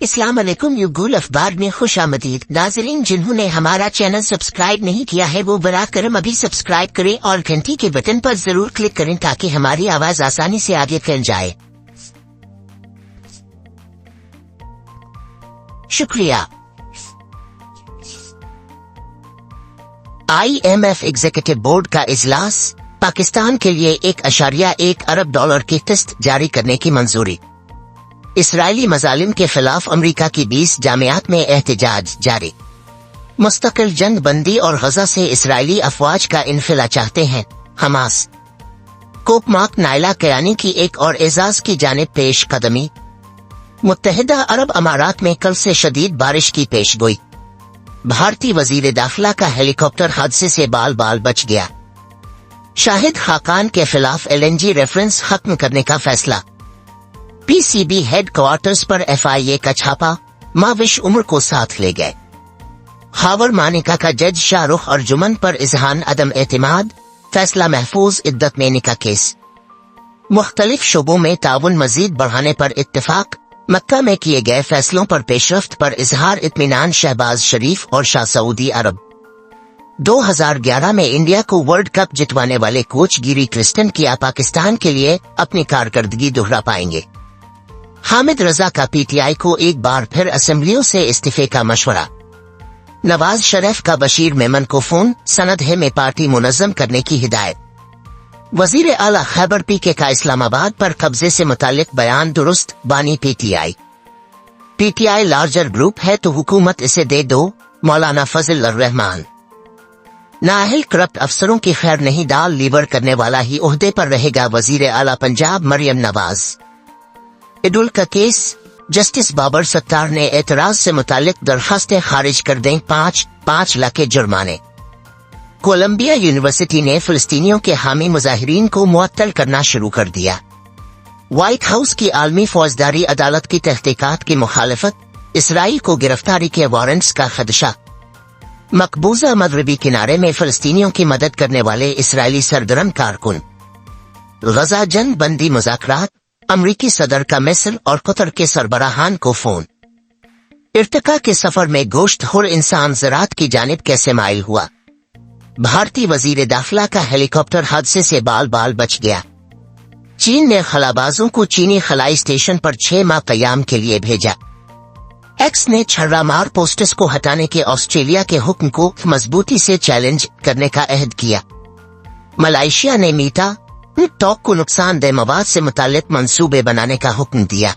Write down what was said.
अस्सलाम वालेकुम। युगुल अखबार में खुश आमदीद। नाजरीन, जिन्होंने हमारा चैनल सब्सक्राइब नहीं किया है वो बराह करम अभी सब्सक्राइब करें और घंटी के बटन पर जरूर क्लिक करें ताकि हमारी आवाज आसानी से आगे फैल जाए। शुक्रिया। IMF एग्जीक्यूटिव बोर्ड का इजलास, पाकिस्तान के लिए $1.1 अरब की किस्त जारी करने की मंजूरी। इसराइली मजालिम के खिलाफ अमेरिका की 20 जामियात में एहतजाज जारी। मुस्तकिल जंग बंदी और गजा से इसराइली अफवाज का इन्फिला चाहते हैं हमास। कोपमाक नाइला कयानी की एक और एजाज की जानिब पेश कदमी। मुत्तहिदा अरब अमारात में कल से शदीद बारिश की पेशगोई। भारतीय वजीर दाखिला का हेलीकॉप्टर हादसे से बाल बाल बच गया। शाहिद खाकान के खिलाफ LNG रेफरेंस खत्म करने का फैसला। PCB हेड क्वार्टर्स पर FIA का छापा, माविश उम्र को साथ ले गए। हावर मानिका का जज शाहरुख और जुमन पर इजहान अदम एतमाद, फैसला महफूज इद्दत मेनी का केस। मुख्तलिफ शोबों में ताउन मजीद बढ़ाने पर इत्तेफाक। मक्का में किए गए फैसलों पर पेशरफ्त पर इजहार इत्मीनान शहबाज शरीफ और शाह सऊदी अरब। 2011 में इंडिया को वर्ल्ड कप जितवाने वाले कोच गिरी क्रिस्टन किया पाकिस्तान के लिए अपनी कारकर्दगी दोहरा पाएंगे। हामिद रजा का PTI को एक बार फिर असेंबलियों से इस्तीफे का मशवरा। नवाज शरीफ का बशीर मेमन को फोन, सनद है में पार्टी मुनज़्ज़म करने की हिदायत। वजीर आला खैबर PK का इस्लामाबाद पर कब्जे से मुतालिक बयान दुरुस्त, बानी PTI लार्जर ग्रुप है तो हुकूमत इसे दे दो, मौलाना फजल रहमान। नाअहल करप्ट अफसरों की खैर नहीं दाल लीवर करने वाला ही ओहदे पर रहेगा वजीर आला पंजाब मरियम नवाज। इडुल का केस, जस्टिस बाबर सत्तार ने एतराज से मुतालिक दरखास्तें खारिज कर दें। 5 लाख के जुर्माने। कोलंबिया यूनिवर्सिटी ने फिलिस्तीनियों के हामी मुजाहिरीन को मुअत्तल करना शुरू कर दिया। व्हाइट हाउस की आलमी फौजदारी अदालत की तहकीकात की मुखालफत, इसराइल को गिरफ्तारी के वारंट्स का खदशा। मकबूजा मगरबी किनारे में फिलिस्तीनियों की मदद करने वाले इसराइली सरगर्म कारकुन। गजा जंग बंदी मुज़ाकरात, अमरीकी सदर का मिस्र और कतर के सरबराहान को फोन। इर्तिका के सफर में गोश्त खोर इंसान ज़रात की जानिब कैसे माइल हुआ। भारतीय वजीर दाखिला का हेलीकॉप्टर हादसे से बाल बाल बच गया। चीन ने खलाबाजों को चीनी खलाई स्टेशन पर 6 माह कयाम के लिए भेजा। एक्स ने छर्रा मार पोस्टर्स को हटाने के ऑस्ट्रेलिया के हुक्म को मजबूती से चैलेंज करने का अहद किया। मलेशिया ने मीटा टॉक को नुकसानदेह मवाद से मुतालिक मंसूबे बनाने का हुक्म दिया।